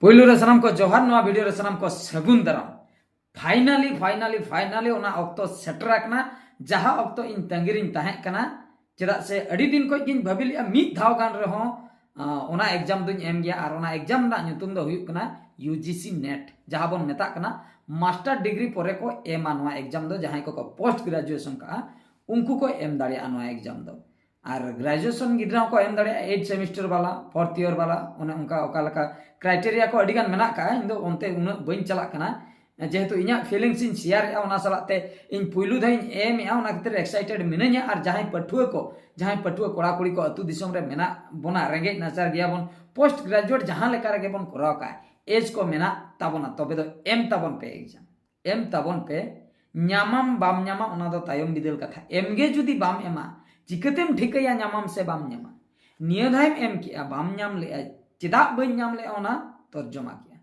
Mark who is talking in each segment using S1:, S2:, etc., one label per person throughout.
S1: पहिलो रे सनाम को जोहार नवा वीडियो रे सनाम को सगुन दाराम फाइनली ओना ऑक्तो सेटर आकना जहां ऑक्तो इन तंगिरिन ताहे कना चेदा से अड़ी दिन को गिन भाबिलिया मिद धाव गान रे हो ओना एग्जाम दुन एम गया और ओना एग्जाम ना nyutum दो हुयुक कना यूजीसी नेट जहां बोन मेता कना मास्टर डिग्री परे को एमा नवा एग्जाम दो जहां को पोस्ट ग्रेजुएशन का उनको को एम दाड़िया नवा एग्जाम दो और ग्रेजुएशन गिद्रा को एम दाड़िया 8 सेमिस्टर वाला 4th ईयर वाला ओने उनका ओकालका क्राइटेरिया को अडिगान मेना का इन दो ओनते उन बइन चला कना जेहेतु इना फीलिंग्स इन शेयर ओना सलाते इन पुइलु धाइन एम या ओना खतिर एक्साइटेड मिनanya और जहां पठुआ कोड़ा कुड़ी को अतु दिसम रे मेना बोना रेंगे नजर गया बोन पोस्ट ग्रेजुएट जहां लेका रे बोन कराव का एज को मेना ताबोना तबे दो एम ताबोन पे एग्जाम एम ताबोन पे न्यामाम बाम न्यामा ओना दो तायम बिदल कथा एम गे जुदी बाम एमा चिकतेम ठिकया न्यामाम से बाम न्यामा निया धाइम एम किया बाम न्याम ले चिदा बइन न्याम ले ओना तर्जुमा किया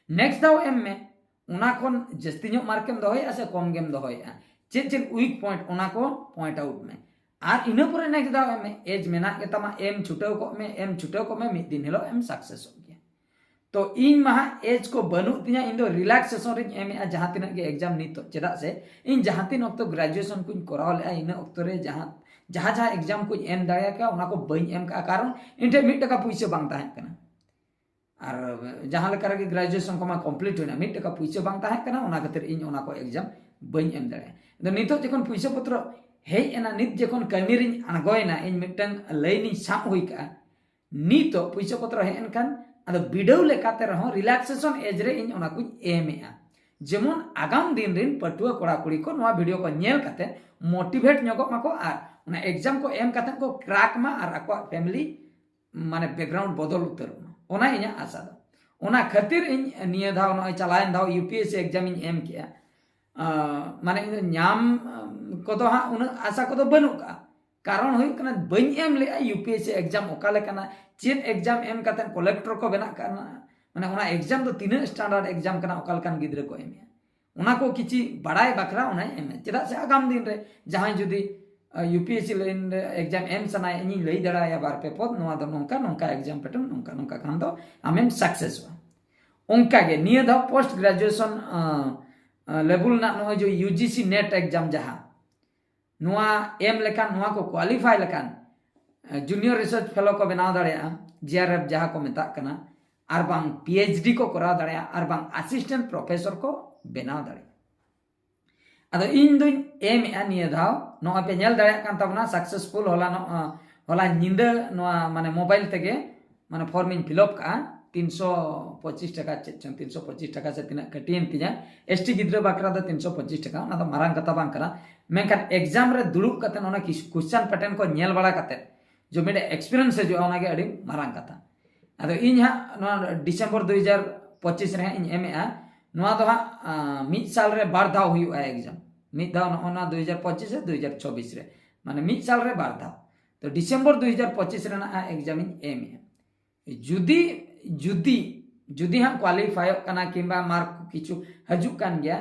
S1: नेक्स्ट दाव एम में ओना कोन जस्ती ᱧᱚᱜ मार्केम दोहया से कम गेम दोहया चेक वीक पॉइंट ओना को पॉइंट आउट में और इना परे नेक्स्ट दाव एम एज मेना के तमा एम छुटाव को में मिद दिन हेलो एम सक्सेस हो गया तो इन महा एज को बनु तिया इन दो रिलैक्सेशन रे एम आ जहां तिना के एग्जाम नितो चेदा से इन जहां तीन वक्त ग्रेजुएशन को कराव ले इन वक्त रे जहां एग्जाम को एम दाया का ओना को बई एम का कारण इनटे मिड टका पैसा बांग ताहे कना और जहां लेकर के ग्रेजुएशन को कम्प्लीट होना मिड टका पैसा बांग ताहे कना ओना खातिर इन ओना को एग्जाम बई एम दाया तो नितो जखन पैसा पत्र हेज एना नित जखन कमिरिन अणगोयना इन मिटन लाइन साब हुई का नितो पैसा पत्र हे एनखान अद बिडव लेकाते रहो रिलैक्सेशन एज रे इन ओना को एमएआ जेमन आगाम दिन रिन पटुआ कोड़ा कुड़ी को नवा वीडियो को नेल काते मोटिवेट ᱧᱚᱜᱚᱜ माको आर ओना एग्जाम को एम काते को क्रैक मा आर अको फैमिली माने बैकग्राउंड बदल उतर ओना इना आशा दो ओना खातिर इन निया धाव न चलायन धाव यूपीएससी एग्जाम इन एम किया माने इन ᱧाम कोदो हा उन आशा कोदो बनु का कारण हुई कना बइन एम ले यूपीएससी एग्जाम ओकाले कना चेन एग्जाम एम काते कलेक्टर को बना करना माने ओना एग्जाम दो तीन स्टैंडर्ड एग्जाम कना ओकालकान गिद्रे को एम ओना को किछि बड़ाई बखरा ओना एम चेदा से आगाम दिन रे जहां जुदी यूपीएससी लाइन एग्जाम एम सनाय इन लई दड़ाया बार पे पद नोआ दो नोंका एग्जाम पैटर्न नोंका खान दो आमेम सक्सेस ओंका गे निया दा पोस्ट ग्रेजुएशन लेवल ना नो जो यूजीसी नेट एग्जाम जहां नोआ एम लेकान नोआ को क्वालिफाई लेकान जूनियर रिसर्च फेलो को बनाव दाड़िया जीआरएफ जहां को मेता कना आर बांग पीएचडी को करा दाड़िया आर बांग असिस्टेंट प्रोफेसर को बनाव दाड़िया अदो इन दुन एम ए निया धाव नो पे नेल दाड़िया कान तबना सक्सेसफुल होला निंदा नो माने मोबाइल तेगे माने फॉर्म इन फिलअप का 325 टका 325 टका से तिना कटियन तिया एसटी गिद्रा बाकरा द 325 टका ना तो मारांग कथा बांग करा मेनखान एग्जाम रे दुड़ुब कते ओना क्वेश्चन पैटर्न को नेल बड़ा कते जो मेरे एक्सपीरियंस है जो ओना के अडी मारांग कथा अदो इन हा नो दिसंबर 2025 रे इन एम ए नोआ दो मिद साल रे बार धाव हुई एग्जाम मिद धाव ओना 2025 से 2024 रे माने मिद साल रे बार धाव तो दिसंबर 2025 रे ना एग्जाम इन एम ए जुदी हम क्वालिफाई कना किंबा मार्क किछु हजु कान गया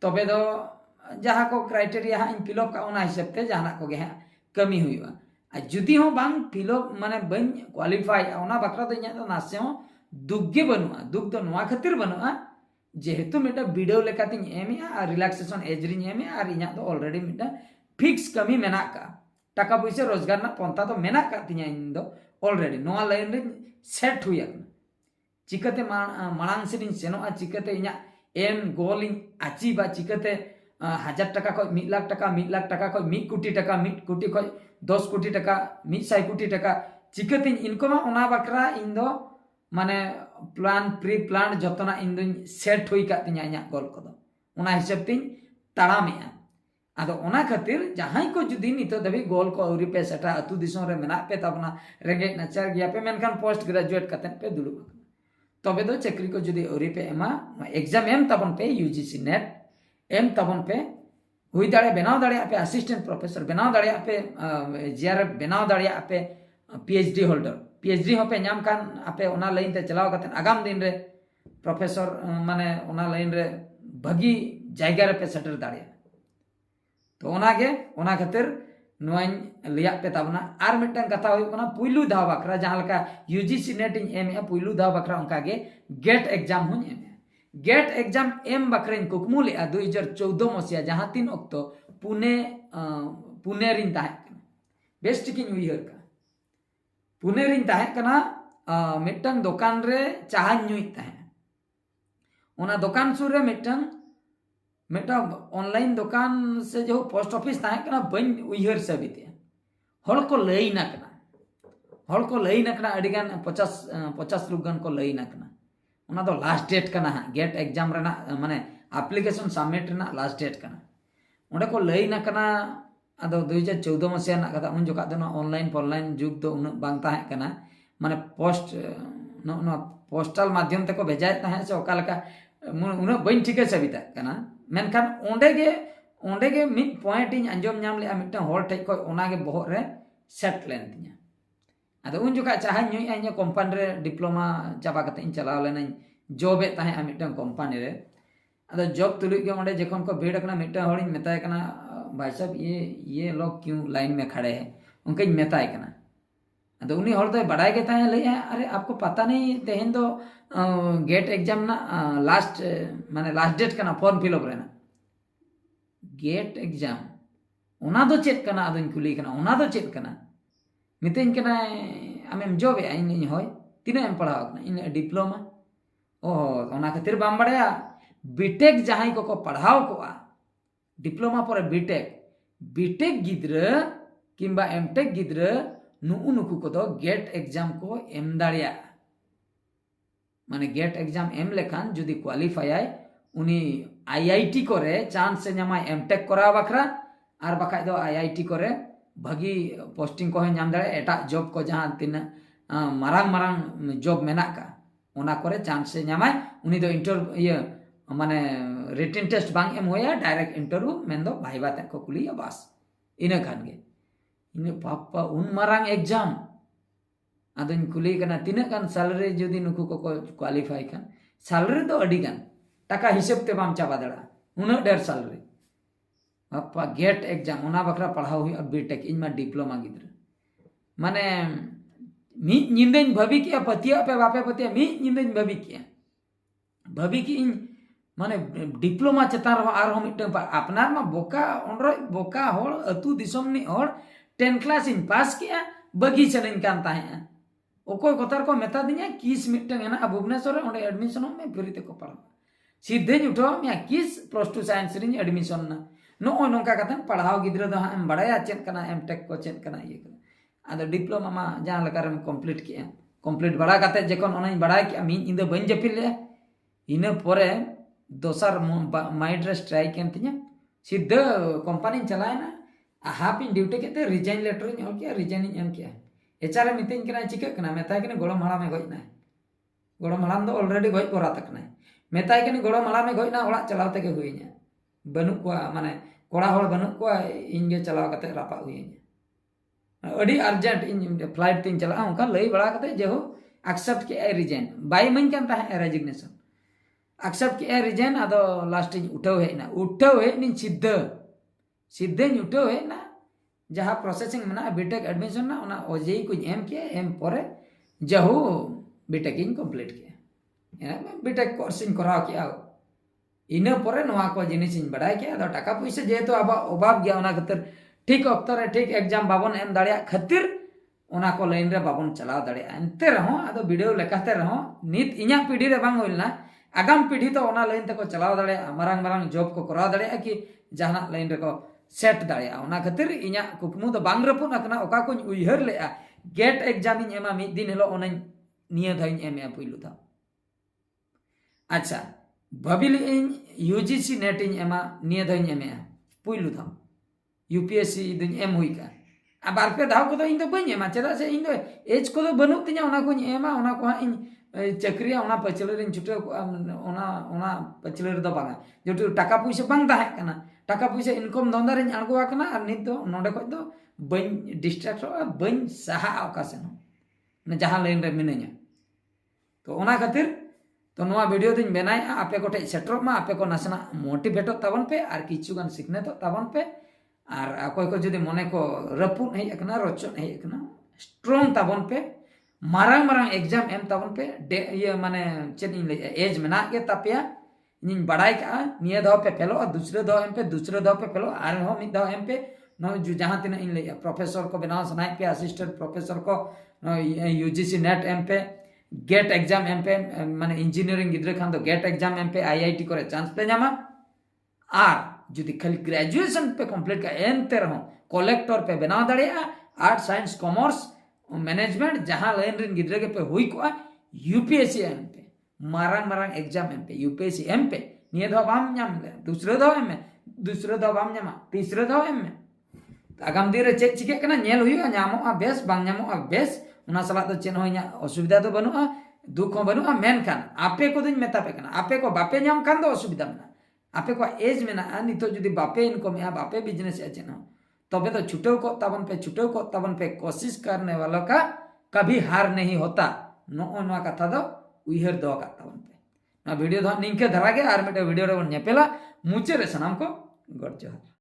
S1: तबे दो जहां को क्राइटेरिया इन फिलअप का ओना हिसाब ते जहां को गे कमी हुईवा आ जुदी हो बांग फिलअप माने बन क्वालिफाई ओना बकरा तो इना तो नासे हो दुग्गे बनुआ दुग तो नोआ खातिर बनुआ जेहेतु मेटा वीडियो लेकाती एम आ रिलैक्सेशन एज री एम और इना तो ऑलरेडी मेटा फिक्स कमी मेना का टाका पैसा रोजगार ना पंता तो मेना का तिया इन दो ऑलरेडी नोआ लाइन रे सेट हुई चिकते मांग से सेनो चिकते इना एम गोल आचीबा चिकते 1000 टका को 1 लाख टका को 1 कोटी टका 1 कोटी को 10 कोटी टका 100 कोटी टका चिकते इनकम ओना बकरा इन दो माने प्लान प्री प्लान जतना इन दो सेट हुई का तिया इना गोल को दो ओना हिसाब तिन ताड़ामेआ आदो ओना खातिर जहां को जुदी नितो दबी गोल को औरी पे सेटा अतु दिसों रे मेना पे तबना रेंगे नचर गया पे मेनखान पोस्ट ग्रेजुएट कतन पे दुलु तबे दो चक्री को जुदी औरी पे एमा एग्जाम एम तबन पे यूजीसी नेट एम तबन पे हुई दाड़े बनाव दाड़े पे असिस्टेंट प्रोफेसर बनाव दाड़े पे जीआरएफ बनाव दाड़े पे पीएचडी होल्डर पीएचडी हो पे नाम कान आपे ओना लाइन ते चलाव कतन आगाम दिन रे प्रोफेसर माने ओना लाइन रे भगी जायगा रे पे सेटर दाड़े तो ओना खातिर नोआइन लिया पे ताबना आर मिटन कथा हुई कना पुइलु धाव बखरा जहां लका UGC NET in M A पुइलु धाव बखरा उनका गे गेट एग्जाम हुन एम गेट एग्जाम एम बखरेन कुकमु ले 2014 मसिया जहां तीन अक्तो पुणे रिन ताहे बेस टिकिन उइहर का पुणे रिन ताहे कना मिटन दुकान रे चाहा नुई ताहे ओना दुकान सुर रे मिटा ऑनलाइन दुकान से जो पोस्ट ऑफिस ताहे कना बन उइहर सबिते हड़ को लईना कना अडिगान 50 लोग गन को लईना कना ओना दो लास्ट डेट कना गेट एग्जाम रेना माने एप्लीकेशन सबमिट रेना लास्ट डेट कना ओंडे को लईना कना अदो 2014 मसिया ना कथा उन जोका दो ऑनलाइन जुग दो उन बांग ताहे कना माने पोस्ट नो पोस्टल माध्यम तक भेजाय ताहे से ओका लका उन बन ठिके सबिता कना मेनखान ओंडे गे मिड पॉइंट इन अंजम नाम ले मिटन होल ठे को ओना गे बहर रे सेट लेन तिया अदो उन जोका चाहा नुई आइया कंपनी रे डिप्लोमा चाबा कते इन चलाव लेना जॉब ए ताहे मिटन कंपनी रे अदो जॉब तुलुई गे ओंडे जखन को भीड़ कना मिटन होड़ इन मेताय कना भाई साहब ये लोग क्यों लाइन में खड़े हैं उनके मेताय कना अदो उनी होड़ तो बड़ाई के ताहे ले अरे आपको पता नहीं तेहन दो गेट एग्जाम ना लास्ट माने लास्ट डेट कना फॉर्म फिलअप रेना गेट एग्जाम ओना दो चेक कना अदो कुली कना ओना दो चेक कना मितेन कना आमेम जॉब ए इन होय तीना एम पढ़ाव कना इन डिप्लोमा ओहो ओना खातिर बाम बड़ाया बीटेक जहां को पढ़ाव को डिप्लोमा पर बीटेक गिद्रा किंबा एमटेक गिद्रा नुकु को तो गेट एग्जाम को एम दाड़िया माने गेट एग्जाम एम लेखान जुदी क्वालिफाई आय उनी आईआईटी करे चांस से न्यामा एमटेक करा बखरा आर बखाय दो आईआईटी करे भागी पोस्टिंग को नाम दाड़े एटा जॉब को जहां तीन मारांग जॉब मेना का ओना करे चांस से न्यामाय उनी दो इंटरव्यू माने रिटन टेस्ट बांग एम होया डायरेक्ट इंटरव्यू मेन दो भाईबा तक को कुलिया बस इना खान गे इन पापा उन मारांग एग्जाम अदन कुली कना तीना गान सैलरी जदि नुकु को क्वालिफाई खान सैलरी दो अडी गान टाका हिसाब ते बाम चाबा दड़ा उना डेर सैलरी पापा गेट एग्जाम ओना बकरा पढ़ाव हुई बीटेक इन मा डिप्लोमा गिद्र माने मी निंदेन भवी किया पतिया पे बापे पतिया मी निंदेन भवी की इन माने डिप्लोमा चेतान रहो आर हम मिटन अपनार मा बोका होड़ अतु दिसम नि होड़ 10 क्लास इन पास किया बगी चलन कान ताहे ओकोय कोतार को मेता दिया किस मिटन है ना भुवनेश्वर रे ओंडे एडमिशन में फ्री ते को पढ़ा सीधे उठो मिया किस प्लस 2 साइंस रिन एडमिशन ना नो नोंका कथा पढ़ाव गिद्रा दो हम बड़ाया चेक कना एमटेक को चेक कना ये आदो डिप्लोमा मा जहां लकार में कंप्लीट बड़ा कते जेकोन ओनाई बड़ाय कि मी इंदो बन जपिल ले इना परे दोसर माइंड रे स्ट्राइक एन तिया सीधा कंपनी चलाए ना हाफ इन ड्यूटी के रिजाइन लेटर इन ऑल किया रिजाइन इन किया एचआर मितिन कना चिका कना मेताय कने गोड़म हड़ा में गइना गोड़म हड़ाम दो ऑलरेडी गइ कोरा तकना मेताय कने गोड़म हड़ा में गइना ओड़ा चलाव तके हुइना बनु को माने कोड़ा होड़ बनु को इनगे चलाव कते रापा हुइना अडी अर्जेंट इन फ्लाइट तीन चला उनका लई बड़ा कते जेहो एक्सेप्ट के रिजाइन बाय मन कान ता रेजिग्नेशन एक्सेप्ट के रिजाइन आदो लास्ट उठाव हेना सीधे उठाव हेना जहाँ प्रोसेसिंग में बीटेक एडमिशन ना ओना ओजे को एम किया एम परे जहू बीटेक इन कंप्लीट किया बीटेक कोर्स इन कराव किया इना परे नोआ को जिनिस इन बड़ाय किया आदो टाका पैसा जेहेतु अब अभाव गया ओना खातिर ठीक ऑक्टर रे ठीक एग्जाम बाबन एम दाड़िया खातिर ओना को लाइन रे बाबन चलाव दाड़िया एनते रहो आदो वीडियो लेकाते रहो नित इना पीढ़ी रे बांग होइलना आगाम पीढ़ी तो ओना लाइन तक चलाव दाड़िया मारांग जॉब को कराव दाड़िया कि जहां लाइन रे को सेट दाड़िया ओना खातिर इना कुकमु दो बांग रपुन अकना ओका को उइहर लेआ गेट एग्जाम इन एमा मिद दिन हेलो ओना निया धाइन एम पुइलु था अच्छा भबिल इन यूजीसी नेट इन एमा निया धाइन एम पुइलु था यूपीएससी दिन एम हुई का आ बार पे धाव को तो इन तो बኝ एमा चेदा से इन दो एज को तो बनु तिया ओना को एमा ओना को इन चक्रिया ओना पचले रिन छुटे ओना पचले रे दो बांगा जो टाका पैसा बांग ताहे कना टाका पैसा इनकम धंधा रिन आगो कना और नित दो नोडे को दो बኝ डिस्ट्रैक्ट बኝ सहा ओकासन ने जहां लाइन रे मिनेया तो ओना खातिर तो नोआ वीडियो दिन बनाय आपे को सेटर मा आपे को नासना मोटिवेट ताबन पे और किछु गान सिखने तो ताबन पे और अकोय को जुदी मने को रपुद हेज अकना रोचन हेज अकना स्ट्रॉन्ग ताबन पे मारंग मारंग एग्जाम एम ताबन पे ये माने चेद इन एज मेना के तापिया इन बड़ाई का निये दाव पे फेलो और दूसरे दाव पे फेलो आर हो मिद दाव एम पे नो जो जहां तिना इन ले प्रोफेसर को बनाव सनाय पे असिस्टेंट प्रोफेसर को यूजीसी नेट एम पे गेट एग्जाम एम पे माने इंजीनियरिंग गिद्रे खान तो गेट एग्जाम एम पे आईआईटी करे चांस पे जामा आर जुदी खाली ग्रेजुएशन पे कंप्लीट का एनते रहो कलेक्टर पे बनाव दाड़िया आर्ट साइंस कॉमर्स मैनेजमेंट जहां लाइन रिन गिद्रे के पे हुई को यूपीएससी एम पे मारंग मारंग एग्जाम एम पे यूपीएससी एम पे निये दो बाम नाम ले दूसरे दो एम में दूसरे दो बाम नामा तीसरे दो एम में आगाम दिन रे चेक चिके कना नेल हुई नामो बेस बांग नामो बेस उना सला तो चेन होइया असुविधा तो बनुआ दुख हो बनुआ मेन खान आपे को दिन मेता पे कना आपे को बापे नाम खान दो असुविधा में आपे को एज में ना नितो जुदी बापे इनकम या बापे बिजनेस या चेन तबे तो छुटेव को ताबन पे कोशिश करने वालों का कभी हार नहीं होता नो कथा दो उइहर दो का ताबन पे ना वीडियो दो निंके धरा के आर मिटे वीडियो रे बन नेपेला मुचे रे सनाम को गड जोहार।